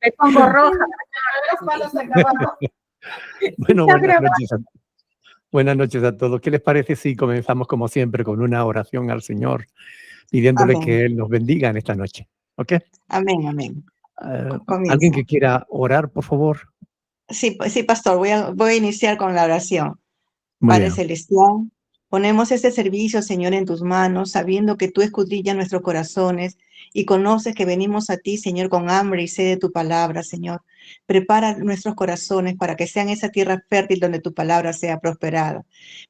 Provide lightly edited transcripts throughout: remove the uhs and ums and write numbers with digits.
Me pongo roja. Los palos se acabaron. Bueno, buenas noches a todos. ¿Qué les parece si comenzamos como siempre con una oración al Señor, pidiéndole Amén. que Él nos bendiga en esta noche? ¿Ok? Amén, amén. ¿Alguien Comienza. que quiera orar, por favor? Sí, sí, pastor, voy a iniciar con la oración. Muy Padre bien. Celestial, ponemos este servicio, Señor, en tus manos, sabiendo que tú escudrillas nuestros corazones y conoces que venimos a ti, Señor, con hambre y sed de tu palabra, Señor. Prepara nuestros corazones para que sean esa tierra fértil donde tu palabra sea prosperada.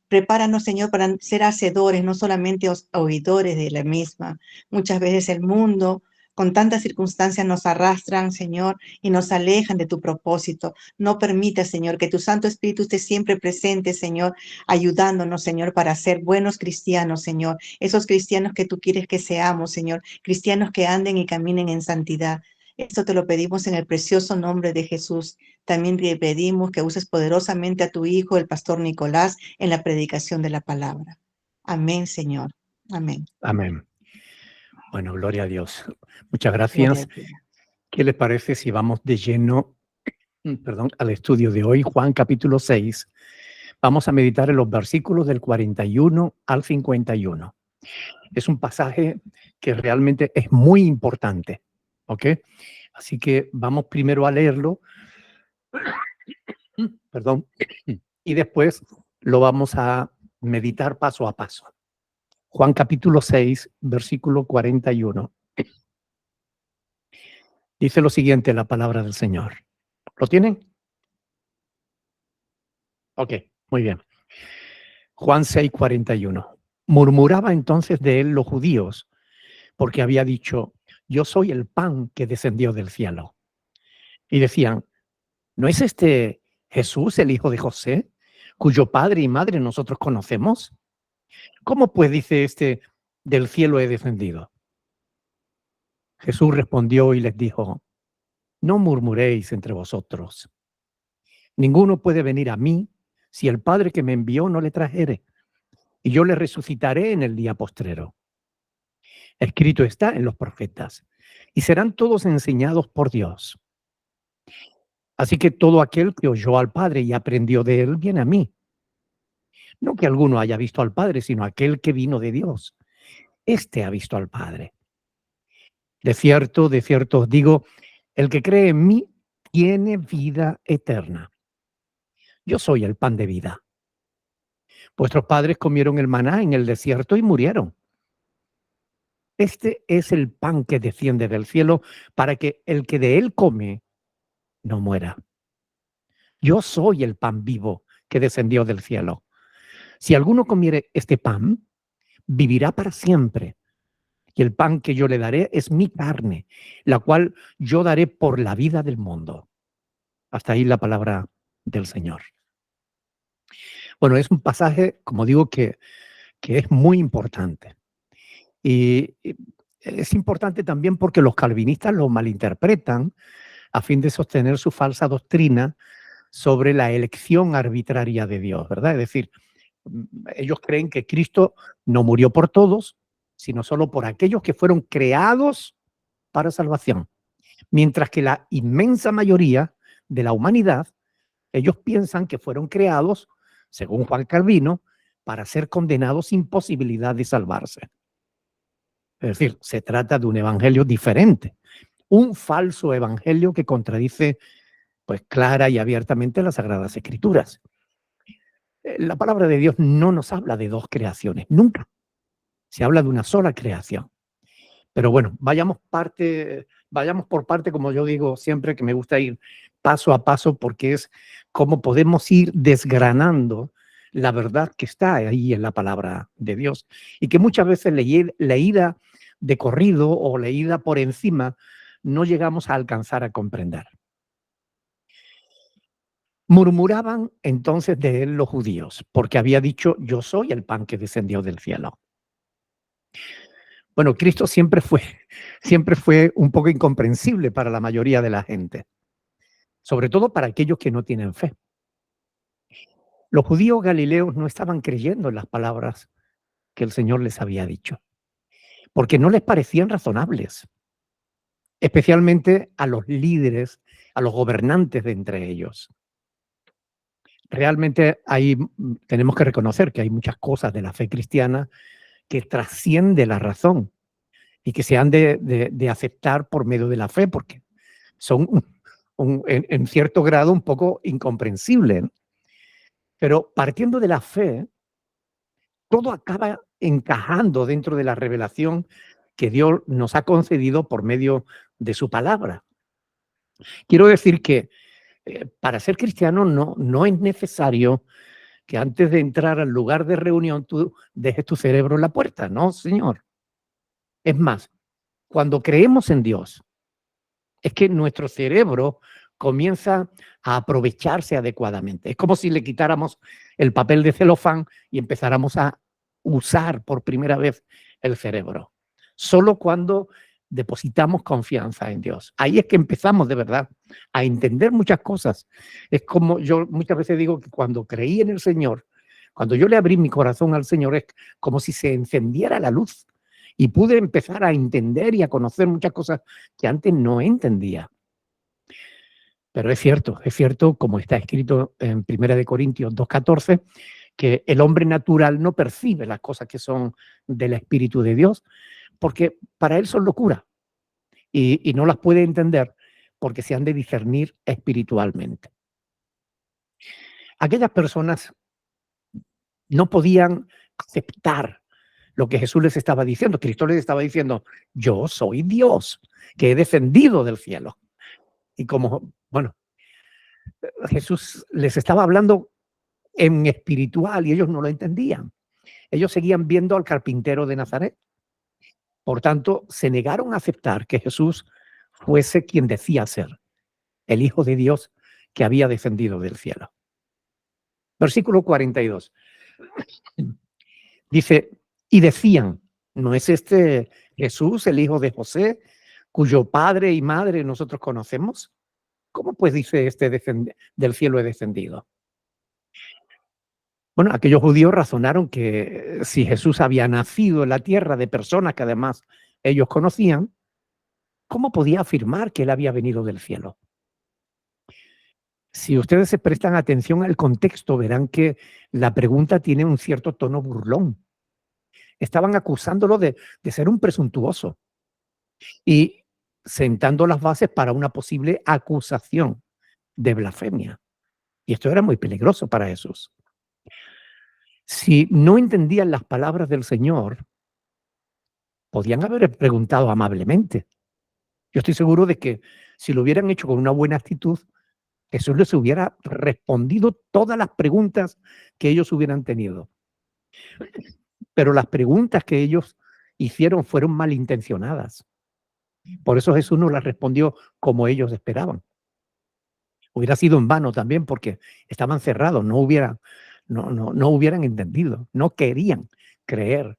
Prepáranos, Señor, para ser hacedores, no solamente oidores de la misma. Muchas veces el mundo, con tantas circunstancias, nos arrastran, Señor, y nos alejan de tu propósito. No permita, Señor, que tu Santo Espíritu esté siempre presente, Señor, ayudándonos, Señor, para ser buenos cristianos, Señor. Esos cristianos que tú quieres que seamos, Señor. Cristianos que anden y caminen en santidad. Esto te lo pedimos en el precioso nombre de Jesús. También te pedimos que uses poderosamente a tu Hijo, el pastor Nicolás, en la predicación de la palabra. Amén, Señor. Amén. Amén. Bueno, gloria a Dios. Muchas Gloria a gracias. Dios. ¿Qué les parece si vamos de lleno, al estudio de hoy, Juan capítulo 6? Vamos a meditar en los versículos del 41 al 51. Es un pasaje que realmente es muy importante, ¿ok? Así que vamos primero a leerlo, perdón, y después lo vamos a meditar paso a paso. Juan capítulo 6, versículo 41. Dice lo siguiente la palabra del Señor. ¿Lo tienen? Ok, muy bien. Juan 6, 41. Murmuraba entonces de él los judíos, porque había dicho, yo soy el pan que descendió del cielo. Y decían, ¿no es este Jesús, el hijo de José, cuyo padre y madre nosotros conocemos? ¿Cómo pues dice este, del cielo he descendido? Jesús respondió y les dijo, no murmuréis entre vosotros. Ninguno puede venir a mí si el Padre que me envió no le trajere, y yo le resucitaré en el día postrero. Escrito está en los profetas, y serán todos enseñados por Dios. Así que todo aquel que oyó al Padre y aprendió de él, viene a mí. No que alguno haya visto al Padre, sino aquel que vino de Dios. Este ha visto al Padre. De cierto os digo, el que cree en mí tiene vida eterna. Yo soy el pan de vida. Vuestros padres comieron el maná en el desierto y murieron. Este es el pan que desciende del cielo para que el que de él come no muera. Yo soy el pan vivo que descendió del cielo. Si alguno comiere este pan, vivirá para siempre. Y el pan que yo le daré es mi carne, la cual yo daré por la vida del mundo. Hasta ahí la palabra del Señor. Bueno, es un pasaje, como digo, que es muy importante. Y es importante también porque los calvinistas lo malinterpretan a fin de sostener su falsa doctrina sobre la elección arbitraria de Dios, ¿verdad? Es decir, ellos creen que Cristo no murió por todos, sino solo por aquellos que fueron creados para salvación. Mientras que la inmensa mayoría de la humanidad, ellos piensan que fueron creados, según Juan Calvino, para ser condenados sin posibilidad de salvarse. Es decir, se trata de un evangelio diferente, un falso evangelio que contradice pues clara y abiertamente las Sagradas Escrituras. La palabra de Dios no nos habla de dos creaciones, nunca. Se habla de una sola creación. Pero bueno, vayamos por parte, como yo digo siempre, que me gusta ir paso a paso, porque es como podemos ir desgranando la verdad que está ahí en la palabra de Dios y que muchas veces leída de corrido o leída por encima no llegamos a alcanzar a comprender. Murmuraban entonces de él los judíos, porque había dicho, yo soy el pan que descendió del cielo. Bueno, Cristo siempre fue un poco incomprensible para la mayoría de la gente, sobre todo para aquellos que no tienen fe. Los judíos galileos no estaban creyendo en las palabras que el Señor les había dicho, porque no les parecían razonables. especialmente a los líderes, a los gobernantes de entre ellos. Realmente tenemos que reconocer que hay muchas cosas de la fe cristiana que trasciende la razón y que se han de aceptar por medio de la fe, porque son en cierto grado un poco incomprensibles. Pero partiendo de la fe, todo acaba encajando dentro de la revelación que Dios nos ha concedido por medio de su palabra. Quiero decir que para ser cristiano no es necesario que antes de entrar al lugar de reunión tú dejes tu cerebro en la puerta. No, señor. Es más, cuando creemos en Dios, es que nuestro cerebro comienza a aprovecharse adecuadamente. Es como si le quitáramos el papel de celofán y empezáramos a usar por primera vez el cerebro. Solo cuando depositamos confianza en Dios. Ahí es que empezamos de verdad a entender muchas cosas. Es como yo muchas veces digo que cuando creí en el Señor, cuando yo le abrí mi corazón al Señor, es como si se encendiera la luz y pude empezar a entender y a conocer muchas cosas que antes no entendía. Pero es cierto, como está escrito en 1 Corintios 2:14, que el hombre natural no percibe las cosas que son del Espíritu de Dios, porque para él son locura y no las puede entender porque se han de discernir espiritualmente. Aquellas personas no podían aceptar lo que Jesús les estaba diciendo. Cristo les estaba diciendo, yo soy Dios, que he descendido del cielo. Y como, bueno, Jesús les estaba hablando en espiritual y ellos no lo entendían. Ellos seguían viendo al carpintero de Nazaret. Por tanto, se negaron a aceptar que Jesús fuese quien decía ser, el Hijo de Dios que había descendido del cielo. Versículo 42. Dice, y decían, ¿no es este Jesús el hijo de José, cuyo padre y madre nosotros conocemos? ¿Cómo pues dice del cielo he descendido? Bueno, aquellos judíos razonaron que si Jesús había nacido en la tierra de personas que además ellos conocían, ¿cómo podía afirmar que él había venido del cielo? Si ustedes se prestan atención al contexto, verán que la pregunta tiene un cierto tono burlón. Estaban acusándolo de ser un presuntuoso y sentando las bases para una posible acusación de blasfemia. Y esto era muy peligroso para Jesús. Si no entendían las palabras del Señor, podían haber preguntado amablemente. Yo estoy seguro de que si lo hubieran hecho con una buena actitud, Jesús les hubiera respondido todas las preguntas que ellos hubieran tenido. Pero las preguntas que ellos hicieron fueron malintencionadas. Por eso Jesús no las respondió como ellos esperaban. Hubiera sido en vano también porque estaban cerrados, no hubieran entendido, no querían creer.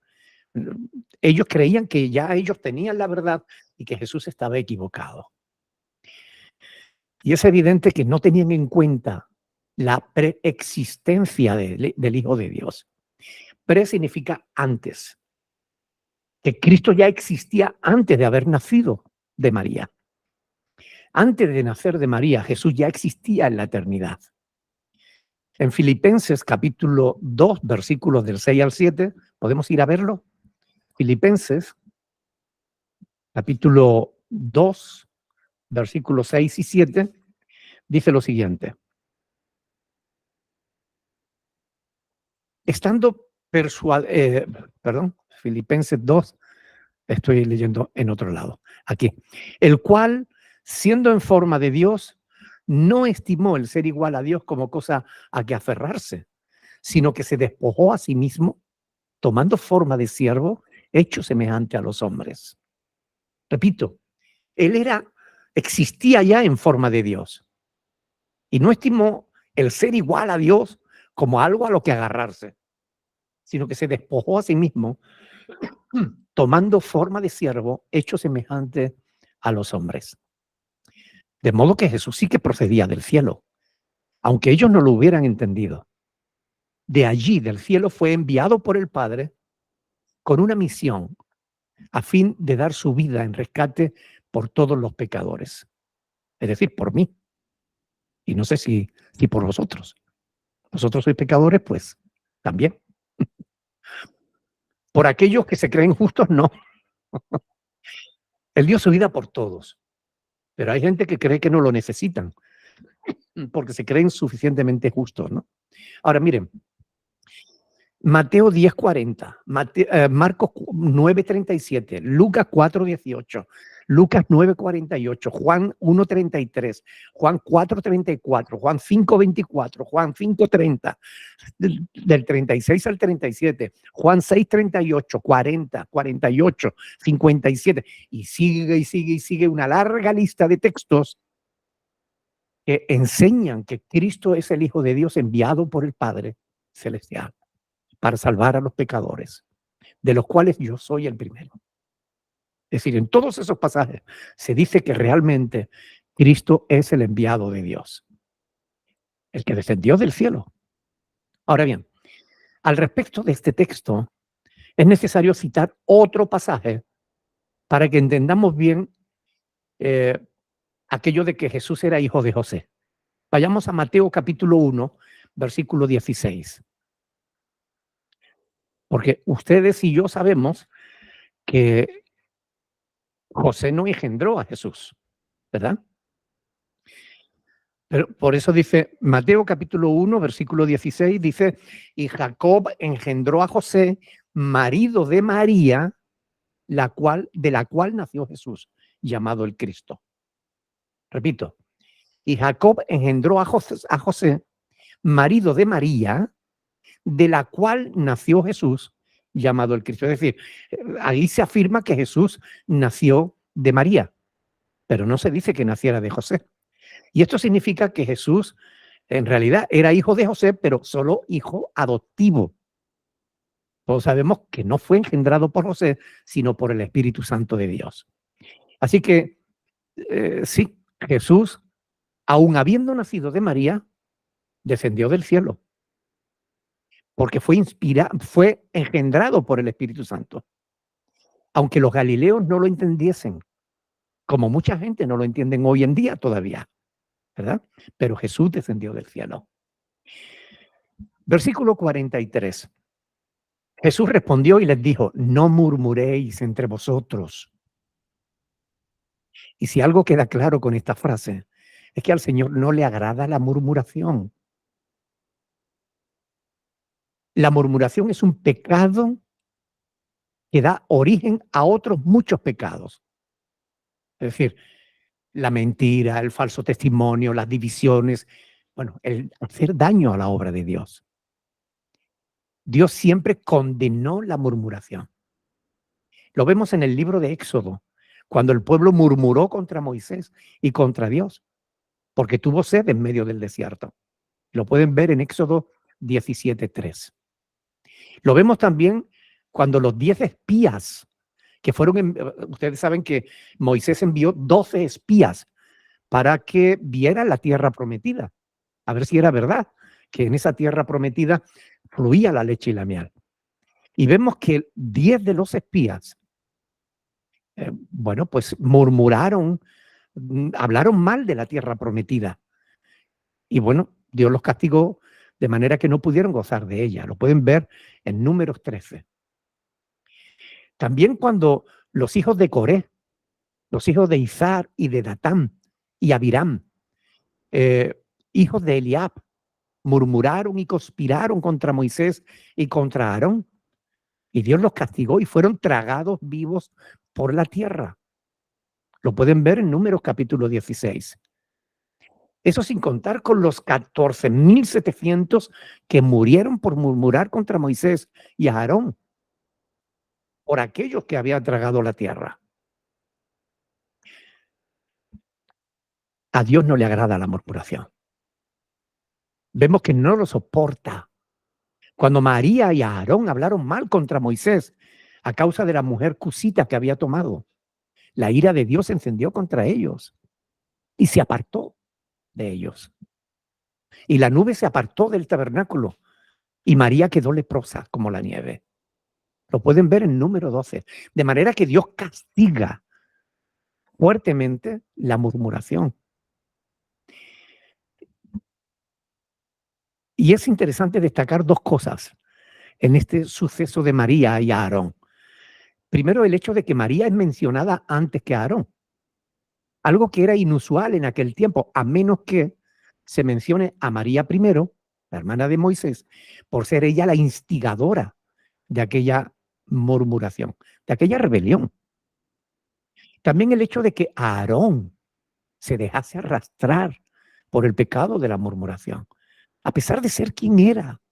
Ellos creían que ya ellos tenían la verdad y que Jesús estaba equivocado. Y es evidente que no tenían en cuenta la preexistencia del Hijo de Dios. Pre significa antes, que Cristo ya existía antes de haber nacido de María. Antes de nacer de María, Jesús ya existía en la eternidad. En Filipenses capítulo 2, versículos del 6 al 7, ¿podemos ir a verlo? Filipenses capítulo 2, versículos 6 y 7, dice lo siguiente. Estando Filipenses 2, estoy leyendo en otro lado, aquí. El cual, siendo en forma de Dios, no estimó el ser igual a Dios como cosa a que aferrarse, sino que se despojó a sí mismo, tomando forma de siervo, hecho semejante a los hombres. Repito, él existía ya en forma de Dios y no estimó el ser igual a Dios como algo a lo que agarrarse, sino que se despojó a sí mismo, tomando forma de siervo, hecho semejante a los hombres. De modo que Jesús sí que procedía del cielo, aunque ellos no lo hubieran entendido. De allí, del cielo, fue enviado por el Padre con una misión a fin de dar su vida en rescate por todos los pecadores. Es decir, por mí. Y no sé si por vosotros. Vosotros sois pecadores, pues también. Por aquellos que se creen justos, no. Él dio su vida por todos. Pero hay gente que cree que no lo necesitan porque se creen suficientemente justos, ¿no? Ahora, miren, Mateo 10:40, Marcos 9:37, Lucas 4:18, Lucas 9:48, Juan 1:33, Juan 4:34, Juan 5:24, Juan 5:30, del 36 al 37, Juan 6:38, 40, 48, 57, y sigue y sigue y sigue una larga lista de textos que enseñan que Cristo es el Hijo de Dios enviado por el Padre Celestial para salvar a los pecadores, de los cuales yo soy el primero. Es decir, en todos esos pasajes se dice que realmente Cristo es el enviado de Dios, el que descendió del cielo. Ahora bien, al respecto de este texto, es necesario citar otro pasaje para que entendamos bien aquello de que Jesús era hijo de José. Vayamos a Mateo capítulo 1, versículo 16. Porque ustedes y yo sabemos que José no engendró a Jesús, ¿verdad? Pero por eso dice Mateo capítulo 1, versículo 16, dice, y Jacob engendró a José, marido de María, de la cual nació Jesús, llamado el Cristo. Repito, y Jacob engendró a José, marido de María, de la cual nació Jesús, llamado el Cristo. Es decir, ahí se afirma que Jesús nació de María, pero no se dice que naciera de José. Y esto significa que Jesús en realidad era hijo de José, pero solo hijo adoptivo. Todos sabemos que no fue engendrado por José, sino por el Espíritu Santo de Dios. Así que sí, Jesús, aun habiendo nacido de María, descendió del cielo, porque fue engendrado por el Espíritu Santo. Aunque los galileos no lo entendiesen, como mucha gente no lo entienden hoy en día todavía, ¿verdad? Pero Jesús descendió del cielo. Versículo 43. Jesús respondió y les dijo, no murmuréis entre vosotros. Y si algo queda claro con esta frase, es que al Señor no le agrada la murmuración. La murmuración es un pecado que da origen a otros muchos pecados. Es decir, la mentira, el falso testimonio, las divisiones, bueno, el hacer daño a la obra de Dios. Dios siempre condenó la murmuración. Lo vemos en el libro de Éxodo, cuando el pueblo murmuró contra Moisés y contra Dios, porque tuvo sed en medio del desierto. Lo pueden ver en Éxodo 17:3. Lo vemos también cuando los 10 espías que fueron, ustedes saben que Moisés envió 12 espías para que vieran la tierra prometida, a ver si era verdad que en esa tierra prometida fluía la leche y la miel. Y vemos que 10 de los espías, bueno, pues murmuraron, hablaron mal de la tierra prometida. Y bueno, Dios los castigó de manera que no pudieron gozar de ella. Lo pueden ver en Números 13. También cuando los hijos de Coré, los hijos de Izar y de Datán y Abiram, hijos de Eliab, murmuraron y conspiraron contra Moisés y contra Aarón. Y Dios los castigó y fueron tragados vivos por la tierra. Lo pueden ver en Números capítulo 16. Eso sin contar con los 14,700 que murieron por murmurar contra Moisés y Aarón, por aquellos que habían tragado la tierra. A Dios no le agrada la murmuración. Vemos que no lo soporta. Cuando María y Aarón hablaron mal contra Moisés a causa de la mujer cusita que había tomado, la ira de Dios se encendió contra ellos y se apartó de ellos. Y la nube se apartó del tabernáculo y María quedó leprosa como la nieve. Lo pueden ver en Número 12. De manera que Dios castiga fuertemente la murmuración. Y es interesante destacar dos cosas en este suceso de María y Aarón. Primero, el hecho de que María es mencionada antes que Aarón, algo que era inusual en aquel tiempo, a menos que se mencione a María primero, la hermana de Moisés, por ser ella la instigadora de aquella murmuración, de aquella rebelión. También el hecho de que Aarón se dejase arrastrar por el pecado de la murmuración, a pesar de ser quien era.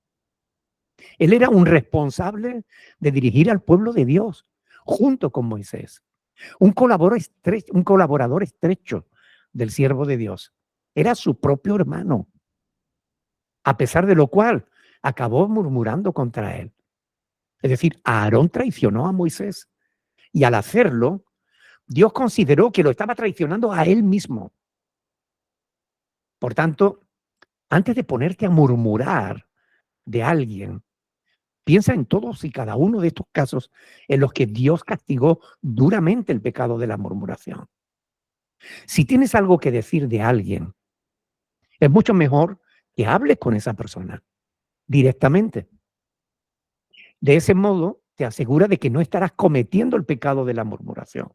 Él era un responsable de dirigir al pueblo de Dios junto con Moisés, un colaborador estrecho del siervo de Dios. Era su propio hermano, a pesar de lo cual acabó murmurando contra él. Es decir, Aarón traicionó a Moisés y al hacerlo, Dios consideró que lo estaba traicionando a él mismo. Por tanto, antes de ponerte a murmurar de alguien, piensa en todos y cada uno de estos casos en los que Dios castigó duramente el pecado de la murmuración. Si tienes algo que decir de alguien, es mucho mejor que hables con esa persona directamente. De ese modo, te asegura de que no estarás cometiendo el pecado de la murmuración.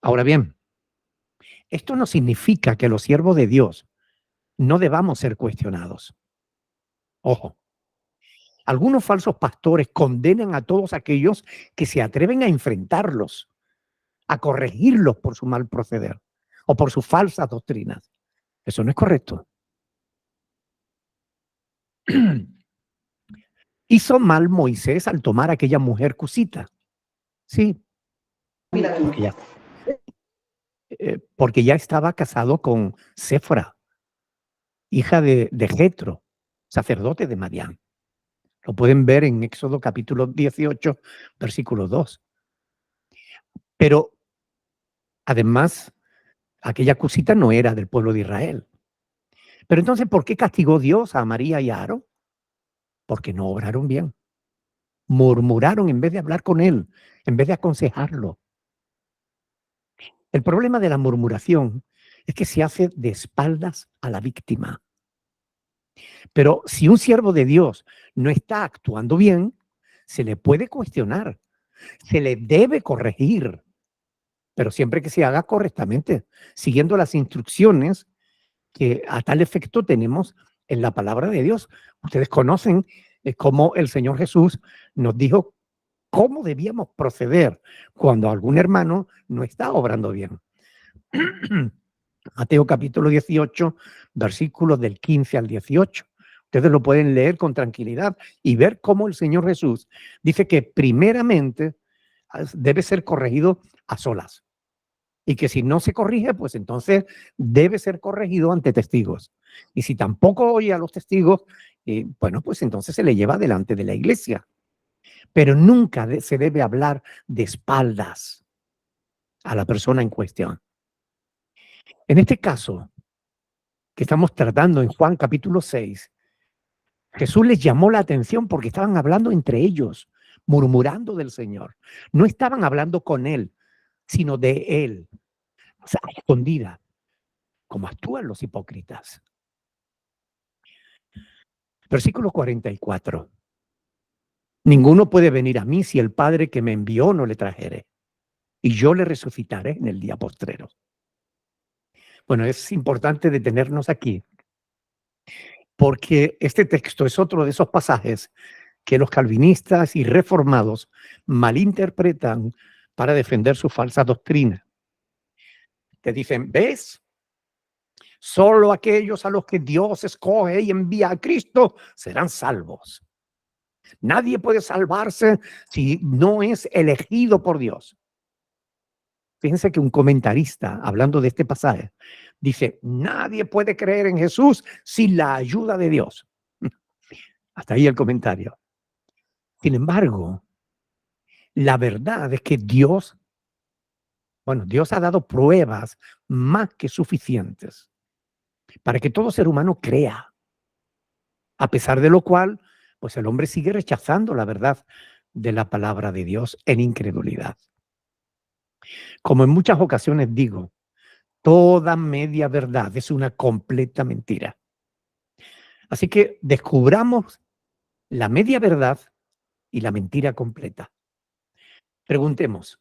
Ahora bien, esto no significa que los siervos de Dios no debamos ser cuestionados. Ojo, algunos falsos pastores condenan a todos aquellos que se atreven a enfrentarlos, a corregirlos por su mal proceder o por sus falsas doctrinas. Eso no es correcto. Hizo mal Moisés al tomar a aquella mujer cusita. Sí, porque ya estaba casado con Séfora, hija de Jetro, sacerdote de Madián. Lo pueden ver en Éxodo capítulo 18, versículo 2. Pero además, aquella cusita no era del pueblo de Israel. Pero entonces, ¿por qué castigó Dios a María y a Aarón? Porque no obraron bien. Murmuraron en vez de hablar con él, en vez de aconsejarlo. El problema de la murmuración es que se hace de espaldas a la víctima. Pero si un siervo de Dios no está actuando bien, se le puede cuestionar, se le debe corregir, pero siempre que se haga correctamente, siguiendo las instrucciones que a tal efecto tenemos en la palabra de Dios. Ustedes conocen cómo el Señor Jesús nos dijo cómo debíamos proceder cuando algún hermano no está obrando bien. Mateo capítulo 18, versículos del 15 al 18. Ustedes lo pueden leer con tranquilidad y ver cómo el Señor Jesús dice que primeramente debe ser corregido a solas. Y que si no se corrige, pues entonces debe ser corregido ante testigos. Y si tampoco oye a los testigos, bueno, pues entonces se le lleva delante de la iglesia. Pero nunca se debe hablar de espaldas a la persona en cuestión. En este caso que estamos tratando en Juan capítulo 6, Jesús les llamó la atención porque estaban hablando entre ellos, murmurando del Señor. No estaban hablando con Él, sino de Él, o sea, a escondida, como actúan los hipócritas. Versículo 44. Ninguno puede venir a mí si el Padre que me envió no le trajere, y yo le resucitaré en el día postrero. Bueno, es importante detenernos aquí, porque este texto es otro de esos pasajes que los calvinistas y reformados malinterpretan para defender su falsa doctrina. Te dicen, ¿ves? Solo aquellos a los que Dios escoge y envía a Cristo serán salvos. Nadie puede salvarse si no es elegido por Dios. Fíjense que un comentarista, hablando de este pasaje, dice, nadie puede creer en Jesús sin la ayuda de Dios. Hasta ahí el comentario. Sin embargo, la verdad es que Dios ha dado pruebas más que suficientes para que todo ser humano crea. A pesar de lo cual, pues el hombre sigue rechazando la verdad de la palabra de Dios en incredulidad. Como en muchas ocasiones digo, toda media verdad es una completa mentira. Así que descubramos la media verdad y la mentira completa. Preguntemos,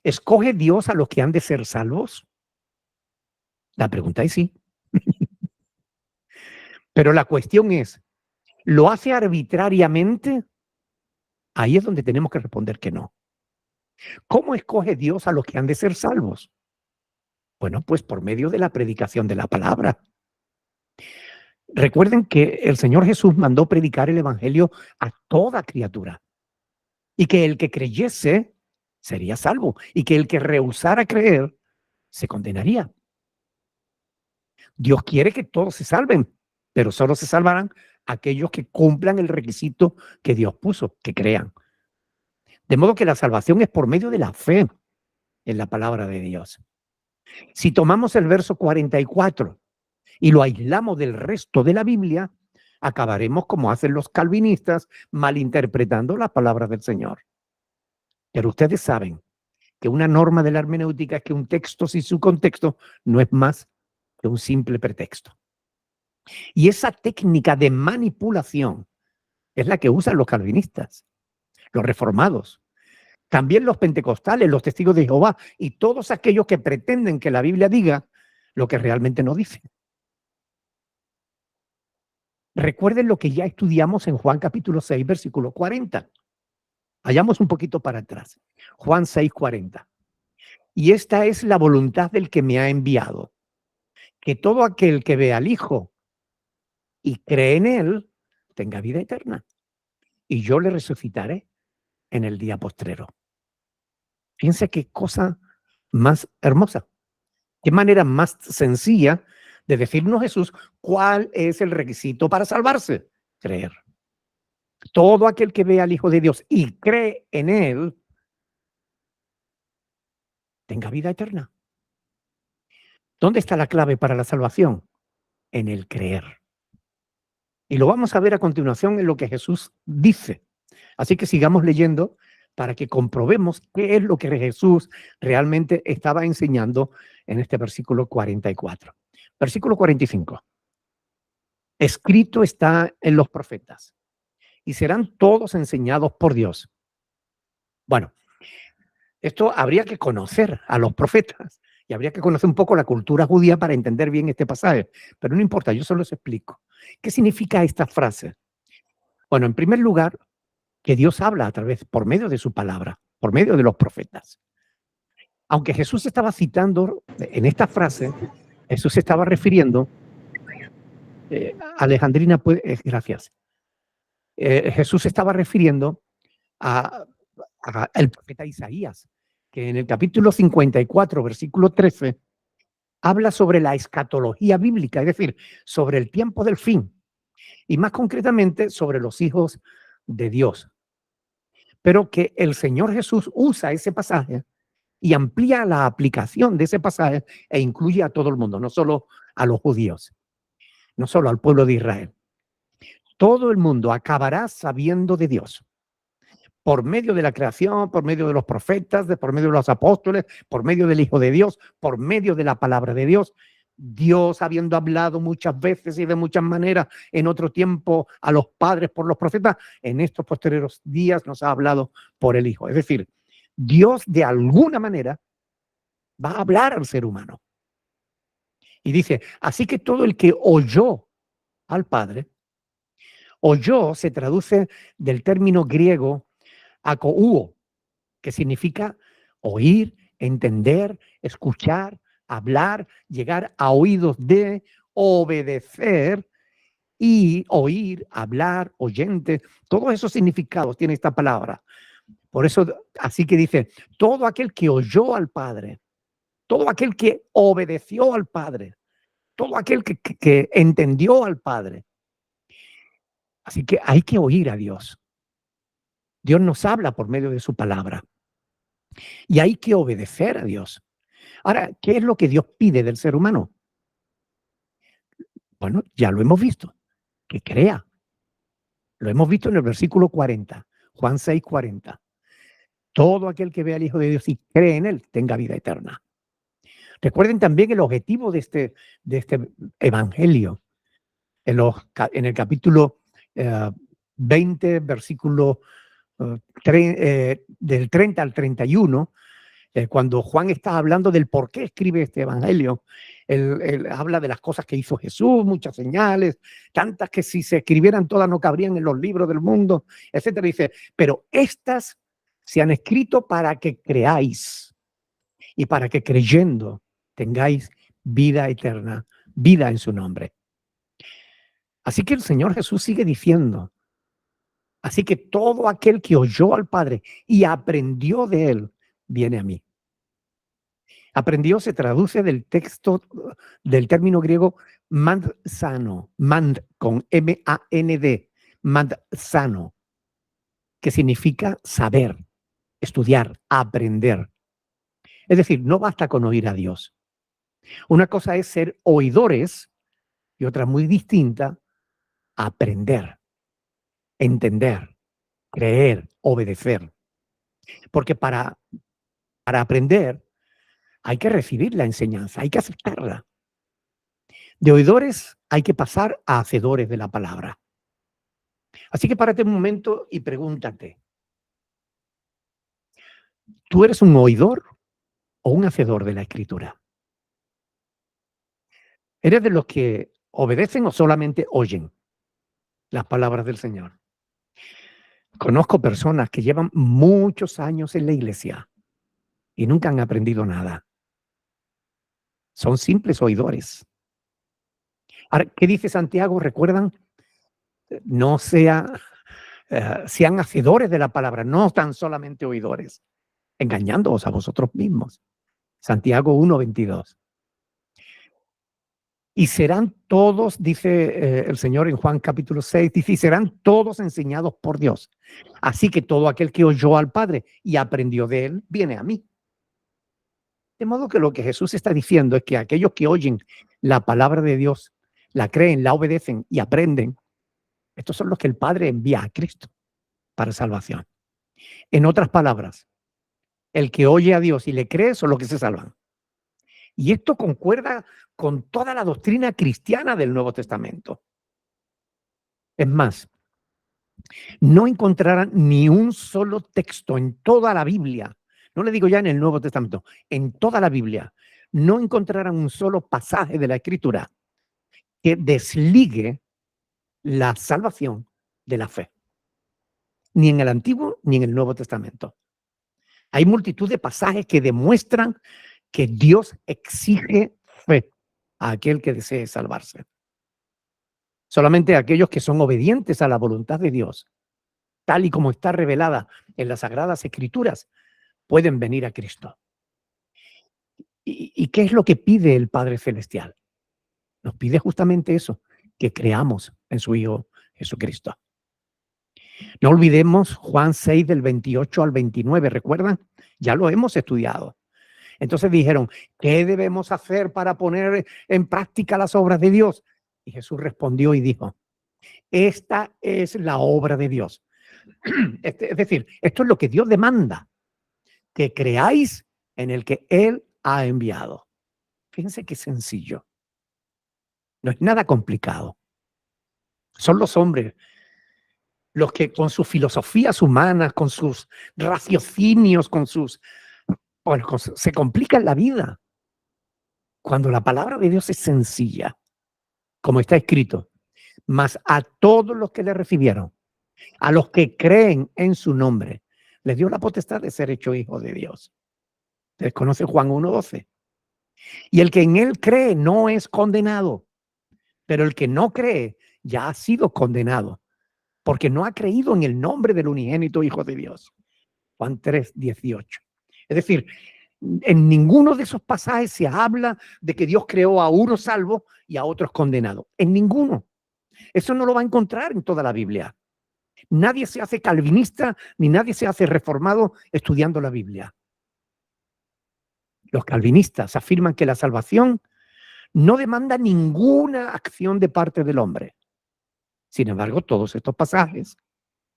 ¿escoge Dios a los que han de ser salvos? La pregunta es sí. Pero la cuestión es, ¿lo hace arbitrariamente? Ahí es donde tenemos que responder que no. ¿Cómo escoge Dios a los que han de ser salvos? Bueno, pues por medio de la predicación de la palabra. Recuerden que el Señor Jesús mandó predicar el evangelio a toda criatura y que el que creyese sería salvo y que el que rehusara creer se condenaría. Dios quiere que todos se salven, pero solo se salvarán aquellos que cumplan el requisito que Dios puso, que crean. De modo que la salvación es por medio de la fe en la palabra de Dios. Si tomamos el verso 44 y lo aislamos del resto de la Biblia, acabaremos como hacen los calvinistas, malinterpretando las palabras del Señor. Pero ustedes saben que una norma de la hermenéutica es que un texto sin su contexto no es más que un simple pretexto. Y esa técnica de manipulación es la que usan los calvinistas, los reformados, también los pentecostales, los testigos de Jehová y todos aquellos que pretenden que la Biblia diga lo que realmente no dice. Recuerden lo que ya estudiamos en Juan capítulo 6, versículo 40. Vayamos un poquito para atrás. Juan 6, 40. Y esta es la voluntad del que me ha enviado, que todo aquel que ve al Hijo y cree en él, tenga vida eterna. Y yo le resucitaré en el día postrero. Fíjense qué cosa más hermosa. Qué manera más sencilla de decirnos Jesús cuál es el requisito para salvarse. Creer. Todo aquel que ve al Hijo de Dios y cree en él, tenga vida eterna. ¿Dónde está la clave para la salvación? En el creer. Y lo vamos a ver a continuación en lo que Jesús dice. Así que sigamos leyendo para que comprobemos qué es lo que Jesús realmente estaba enseñando en este versículo 44. Versículo 45. Escrito está en los profetas y serán todos enseñados por Dios. Bueno, esto habría que conocer a los profetas y habría que conocer un poco la cultura judía para entender bien este pasaje, pero no importa, yo solo les explico. ¿Qué significa esta frase? Bueno, en primer lugar, que Dios habla a través, por medio de su palabra, por medio de los profetas. Aunque Jesús estaba citando en esta frase, Jesús se estaba refiriendo, Alejandrina, gracias. Jesús se estaba refiriendo al profeta Isaías, que en el capítulo 54, versículo 13, habla sobre la escatología bíblica, es decir, sobre el tiempo del fin, y más concretamente sobre los hijos de Dios. Pero que el Señor Jesús usa ese pasaje y amplía la aplicación de ese pasaje e incluye a todo el mundo, no solo a los judíos, no solo al pueblo de Israel. Todo el mundo acabará sabiendo de Dios por medio de la creación, por medio de los profetas, por medio de los apóstoles, por medio del Hijo de Dios, por medio de la palabra de Dios. Dios, habiendo hablado muchas veces y de muchas maneras en otro tiempo a los padres por los profetas, en estos posteriores días nos ha hablado por el Hijo. Es decir, Dios de alguna manera va a hablar al ser humano. Y dice, así que todo el que oyó al Padre, oyó se traduce del término griego akouo, que significa oír, entender, escuchar, hablar, llegar a oídos de, obedecer y oír, hablar, oyente. Todos esos significados tiene esta palabra. Por eso, así que dice, todo aquel que oyó al Padre, todo aquel que obedeció al Padre, todo aquel que entendió al Padre. Así que hay que oír a Dios. Dios nos habla por medio de su palabra. Y hay que obedecer a Dios. Ahora, ¿qué es lo que Dios pide del ser humano? Bueno, ya lo hemos visto, que crea. Lo hemos visto en el versículo 40, Juan 6, 40. todo aquel que vea al Hijo de Dios y cree en él tenga vida eterna. Recuerden también el objetivo de este evangelio. En el capítulo 20, versículo del 30 al 31, cuando Juan está hablando del por qué escribe este evangelio, él habla de las cosas que hizo Jesús, muchas señales, tantas que si se escribieran todas no cabrían en los libros del mundo, etcétera. Dice, pero estas se han escrito para que creáis y para que creyendo tengáis vida eterna, vida en su nombre. Así que el Señor Jesús sigue diciendo, así que todo aquel que oyó al Padre y aprendió de él, viene a mí. Aprendió se traduce del texto, del término griego mandsano, mand con M-A-N-D, mandsano, que significa saber, estudiar, aprender. Es decir, no basta con oír a Dios. Una cosa es ser oidores y otra muy distinta, aprender, entender, creer, obedecer. Porque para aprender hay que recibir la enseñanza, hay que aceptarla. De oidores hay que pasar a hacedores de la palabra. Así que párate un momento y pregúntate, ¿tú eres un oidor o un hacedor de la Escritura? ¿Eres de los que obedecen o solamente oyen las palabras del Señor? Conozco personas que llevan muchos años en la iglesia y nunca han aprendido nada. Son simples oidores. Ahora, ¿qué dice Santiago? ¿Recuerdan? No sean hacedores de la palabra, no tan solamente oidores, engañándoos a vosotros mismos. Santiago 1:22. Y serán todos, dice el Señor en Juan capítulo 6, dice, y serán todos enseñados por Dios. Así que todo aquel que oyó al Padre y aprendió de él, viene a mí. De modo que lo que Jesús está diciendo es que aquellos que oyen la palabra de Dios, la creen, la obedecen y aprenden, estos son los que el Padre envía a Cristo para salvación. En otras palabras, el que oye a Dios y le cree son los que se salvan. Y esto concuerda con toda la doctrina cristiana del Nuevo Testamento. Es más, no encontrarán ni un solo texto en toda la Biblia, no le digo ya en el Nuevo Testamento, en toda la Biblia, no encontrarán un solo pasaje de la Escritura que desligue la salvación de la fe. Ni en el Antiguo ni en el Nuevo Testamento. Hay multitud de pasajes que demuestran que Dios exige fe a aquel que desee salvarse. Solamente aquellos que son obedientes a la voluntad de Dios, tal y como está revelada en las Sagradas Escrituras, pueden venir a Cristo. ¿Y qué es lo que pide el Padre Celestial? Nos pide justamente eso, que creamos en su Hijo Jesucristo. No olvidemos Juan 6 del 28 al 29, ¿recuerdan? Ya lo hemos estudiado. Entonces dijeron, ¿qué debemos hacer para poner en práctica las obras de Dios? Y Jesús respondió y dijo, esta es la obra de Dios. Es decir, esto es lo que Dios demanda, que creáis en el que Él ha enviado. Fíjense qué sencillo. No es nada complicado. Son los hombres los que con sus filosofías humanas, con sus raciocinios, se complican la vida. Cuando la palabra de Dios es sencilla, como está escrito, mas a todos los que le recibieron, a los que creen en su nombre, les dio la potestad de ser hecho hijo de Dios. Ustedes conocen Juan 1:12. Y el que en él cree no es condenado, pero el que no cree ya ha sido condenado, porque no ha creído en el nombre del unigénito Hijo de Dios. Juan 3:18. Es decir, en ninguno de esos pasajes se habla de que Dios creó a unos salvos y a otros condenados. En ninguno. Eso no lo va a encontrar en toda la Biblia. Nadie se hace calvinista ni nadie se hace reformado estudiando la Biblia. Los calvinistas afirman que la salvación no demanda ninguna acción de parte del hombre. Sin embargo, todos estos pasajes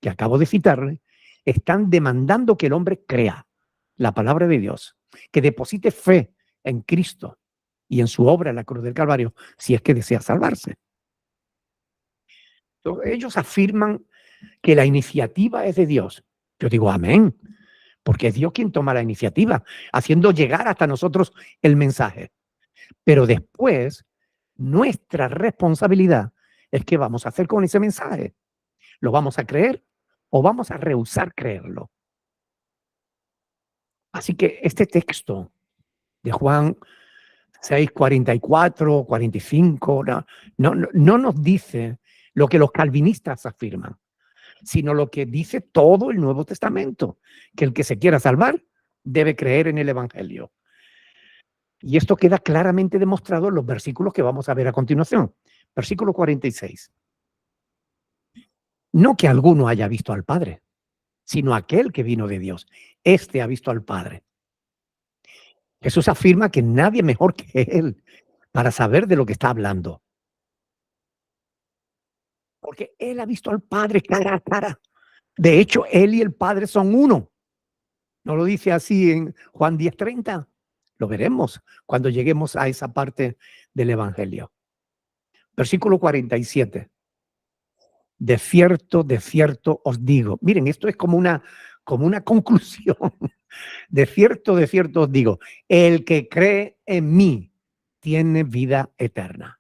que acabo de citarle están demandando que el hombre crea la palabra de Dios, que deposite fe en Cristo y en su obra en la cruz del Calvario, si es que desea salvarse. Entonces, ellos afirman que la iniciativa es de Dios. Yo digo amén, porque es Dios quien toma la iniciativa, haciendo llegar hasta nosotros el mensaje. Pero después, nuestra responsabilidad es qué vamos a hacer con ese mensaje. ¿Lo vamos a creer o vamos a rehusar creerlo? Así que este texto de Juan 6, 44, 45, no nos dice lo que los calvinistas afirman, sino lo que dice todo el Nuevo Testamento, que el que se quiera salvar debe creer en el Evangelio. Y esto queda claramente demostrado en los versículos que vamos a ver a continuación. Versículo 46. No que alguno haya visto al Padre, sino aquel que vino de Dios. Este ha visto al Padre. Jesús afirma que nadie mejor que Él para saber de lo que está hablando. Porque Él ha visto al Padre cara a cara. De hecho, Él y el Padre son uno. ¿No lo dice así en Juan 10:30? Lo veremos cuando lleguemos a esa parte del Evangelio. Versículo 47. De cierto os digo. Miren, esto es como una conclusión. De cierto os digo, el que cree en mí tiene vida eterna.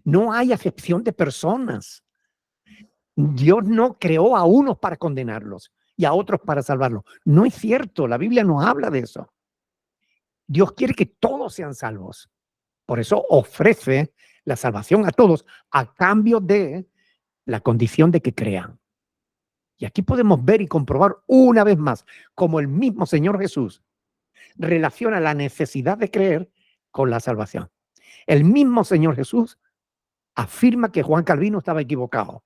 No hay acepción de personas. Dios no creó a unos para condenarlos y a otros para salvarlos. No es cierto, la Biblia no habla de eso. Dios quiere que todos sean salvos. Por eso ofrece la salvación a todos a cambio de la condición de que crean. Y aquí podemos ver y comprobar una vez más cómo el mismo Señor Jesús relaciona la necesidad de creer con la salvación. El mismo Señor Jesús afirma que Juan Calvino estaba equivocado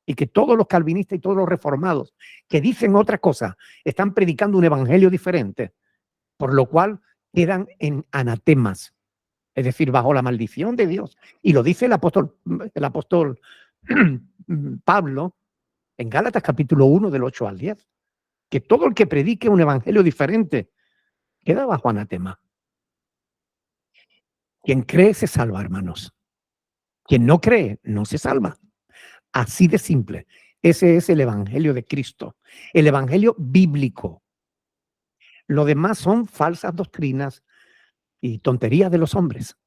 y que todos los calvinistas y todos los reformados que dicen otra cosa están predicando un evangelio diferente, por lo cual quedan en anatemas, es decir, bajo la maldición de Dios. Y lo dice el apóstol Pablo en Gálatas capítulo 1 del 8 al 10, que todo el que predique un evangelio diferente queda bajo anatema. Quien cree se salva, hermanos. Quien no cree no se salva. Así de simple. Ese es el evangelio de Cristo, el evangelio bíblico. Lo demás son falsas doctrinas y tonterías de los hombres.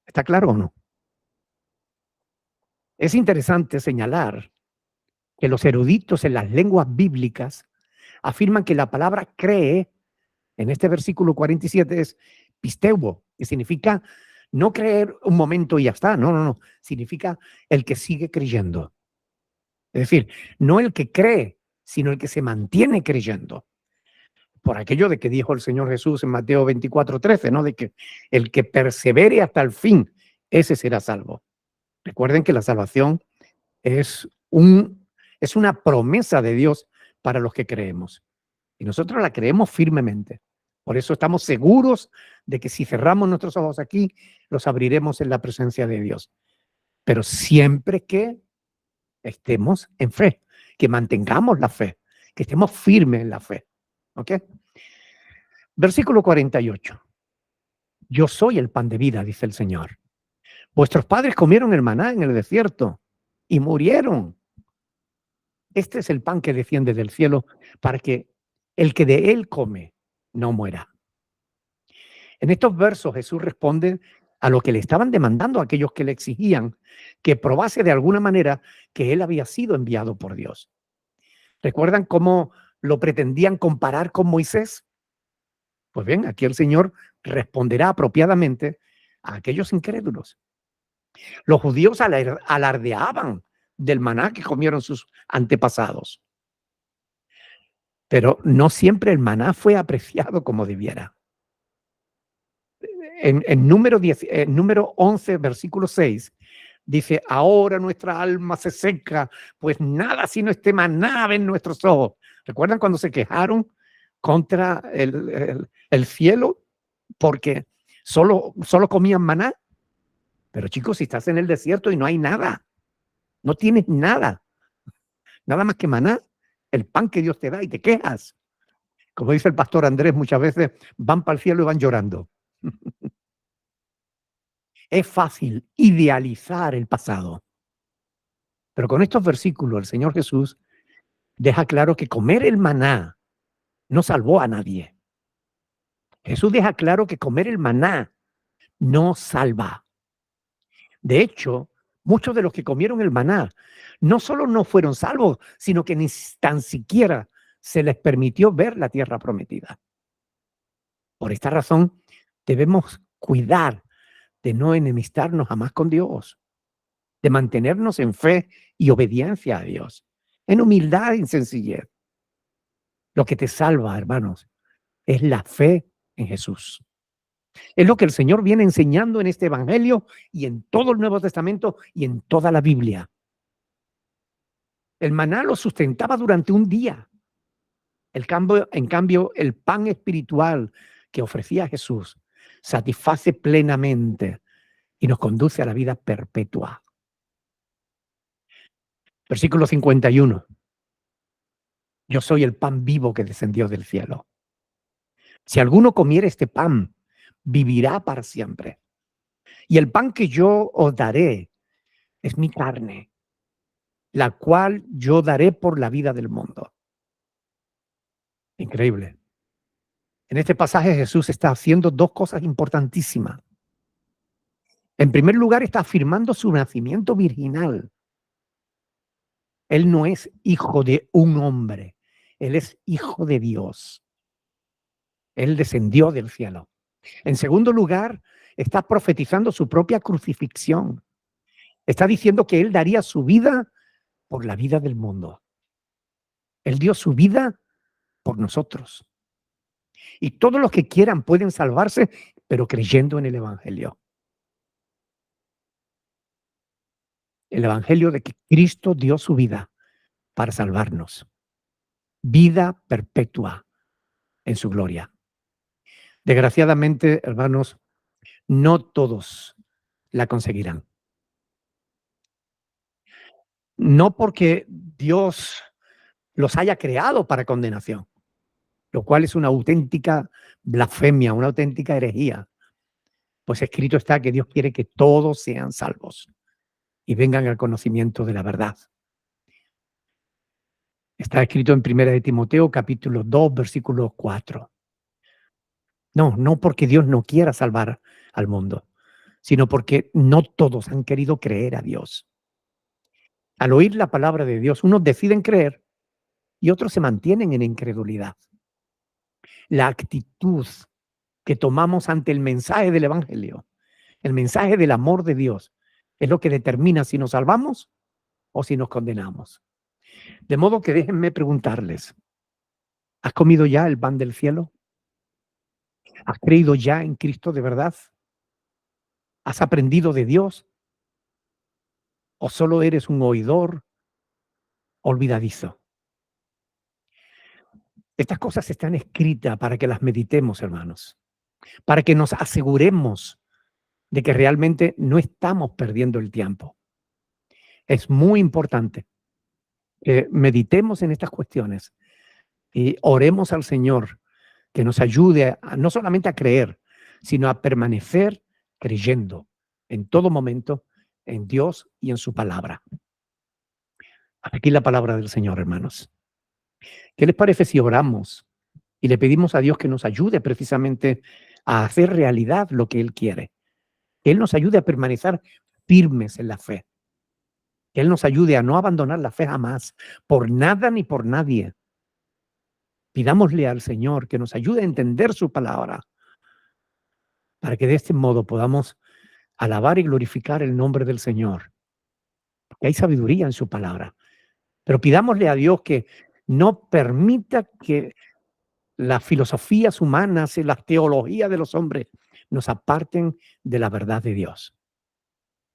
¿Está claro o no? Es interesante señalar que los eruditos en las lenguas bíblicas afirman que la palabra cree en este versículo 47 es pisteuo, que significa no creer un momento y ya está. No. Significa el que sigue creyendo. Es decir, no el que cree, sino el que se mantiene creyendo. Por aquello de que dijo el Señor Jesús en Mateo 24:13, ¿no? De que el que persevere hasta el fin, ese será salvo. Recuerden que la salvación es una promesa de Dios para los que creemos. Y nosotros la creemos firmemente. Por eso estamos seguros de que si cerramos nuestros ojos aquí, los abriremos en la presencia de Dios. Pero siempre que estemos en fe, que mantengamos la fe, que estemos firmes en la fe. ¿Ok? Versículo 48. Yo soy el pan de vida, dice el Señor. Vuestros padres comieron el maná en el desierto y murieron. Este es el pan que desciende del cielo para que el que de él come no muera. En estos versos Jesús responde a lo que le estaban demandando a aquellos que le exigían que probase de alguna manera que él había sido enviado por Dios. ¿Recuerdan cómo lo pretendían comparar con Moisés? Pues bien, aquí el Señor responderá apropiadamente a aquellos incrédulos. Los judíos alardeaban del maná que comieron sus antepasados. Pero no siempre el maná fue apreciado como debiera. En número 11, versículo 6, dice, ahora nuestra alma se seca, pues nada sino este maná en nuestros ojos. ¿Recuerdan cuando se quejaron contra el cielo? Porque solo comían maná. Pero chicos, si estás en el desierto y no hay nada, no tienes nada más que maná, el pan que Dios te da y te quejas. Como dice el pastor Andrés, muchas veces van para el cielo y van llorando. Es fácil idealizar el pasado. Pero con estos versículos el Señor Jesús deja claro que comer el maná no salvó a nadie. Jesús deja claro que comer el maná no salva. De hecho, muchos de los que comieron el maná no solo no fueron salvos, sino que ni tan siquiera se les permitió ver la tierra prometida. Por esta razón, debemos cuidar de no enemistarnos jamás con Dios, de mantenernos en fe y obediencia a Dios, en humildad y sencillez. Lo que te salva, hermanos, es la fe en Jesús. Es lo que el Señor viene enseñando en este Evangelio y en todo el Nuevo Testamento y en toda la Biblia. El maná lo sustentaba durante un día. En cambio, el pan espiritual que ofrecía Jesús satisface plenamente y nos conduce a la vida perpetua. Versículo 51. Yo soy el pan vivo que descendió del cielo. Si alguno comiere este pan, vivirá para siempre. Y el pan que yo os daré es mi carne, la cual yo daré por la vida del mundo. Increíble. En este pasaje Jesús está haciendo dos cosas importantísimas. En primer lugar, está afirmando su nacimiento virginal. Él no es hijo de un hombre, él es hijo de Dios. Él descendió del cielo. En segundo lugar, está profetizando su propia crucifixión. Está diciendo que él daría su vida por la vida del mundo. Él dio su vida por nosotros. Y todos los que quieran pueden salvarse, pero creyendo en el Evangelio. El Evangelio de que Cristo dio su vida para salvarnos. Vida perpetua en su gloria. Desgraciadamente, hermanos, no todos la conseguirán. No porque Dios los haya creado para condenación, lo cual es una auténtica blasfemia, una auténtica herejía. Pues escrito está que Dios quiere que todos sean salvos y vengan al conocimiento de la verdad. Está escrito en 1 de Timoteo, capítulo 2, versículo 4. No porque Dios no quiera salvar al mundo, sino porque no todos han querido creer a Dios. Al oír la palabra de Dios, unos deciden creer y otros se mantienen en incredulidad. La actitud que tomamos ante el mensaje del Evangelio, el mensaje del amor de Dios, es lo que determina si nos salvamos o si nos condenamos. De modo que déjenme preguntarles, ¿has comido ya el pan del cielo? ¿Has creído ya en Cristo de verdad? ¿Has aprendido de Dios? ¿O solo eres un oidor olvidadizo? Estas cosas están escritas para que las meditemos, hermanos, para que nos aseguremos de que realmente no estamos perdiendo el tiempo. Es muy importante que meditemos en estas cuestiones y oremos al Señor que nos ayude no solamente a creer, sino a permanecer creyendo en todo momento en Dios y en su palabra. Aquí la palabra del Señor, hermanos. ¿Qué les parece si oramos y le pedimos a Dios que nos ayude precisamente a hacer realidad lo que Él quiere? Que Él nos ayude a permanecer firmes en la fe. Que Él nos ayude a no abandonar la fe jamás, por nada ni por nadie. Pidámosle al Señor que nos ayude a entender su palabra, para que de este modo podamos alabar y glorificar el nombre del Señor. Porque hay sabiduría en su palabra. Pero pidámosle a Dios que no permita que las filosofías humanas y las teologías de los hombres nos aparten de la verdad de Dios.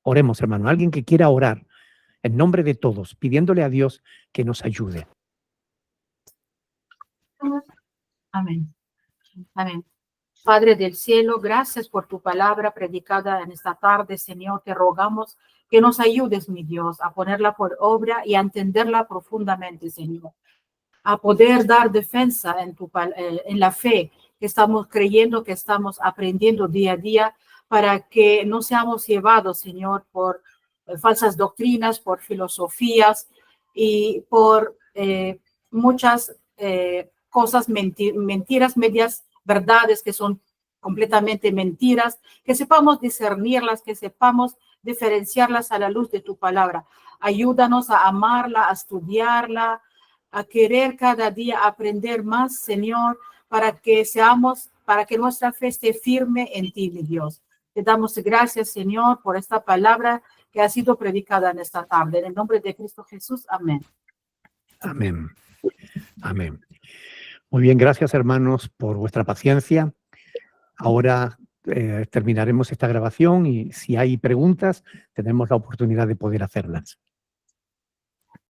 Oremos, hermano. Alguien que quiera orar en nombre de todos, pidiéndole a Dios que nos ayude. Amén. Amén. Padre del cielo, gracias por tu palabra predicada en esta tarde, Señor. Te rogamos que nos ayudes, mi Dios, a ponerla por obra y a entenderla profundamente, Señor. a poder dar defensa en la fe que estamos creyendo, que estamos aprendiendo día a día, para que no seamos llevados, Señor, por falsas doctrinas, por filosofías y por muchas cosas, mentiras, medias verdades que son completamente mentiras, que sepamos discernirlas, que sepamos diferenciarlas a la luz de tu palabra. Ayúdanos a amarla, a estudiarla, a querer cada día aprender más, Señor, para que nuestra fe esté firme en ti, mi Dios. Te damos gracias, Señor, por esta palabra que ha sido predicada en esta tarde. En el nombre de Cristo Jesús, amén. Amén. Amén. Muy bien, gracias hermanos por vuestra paciencia. Ahora terminaremos esta grabación y si hay preguntas, tenemos la oportunidad de poder hacerlas.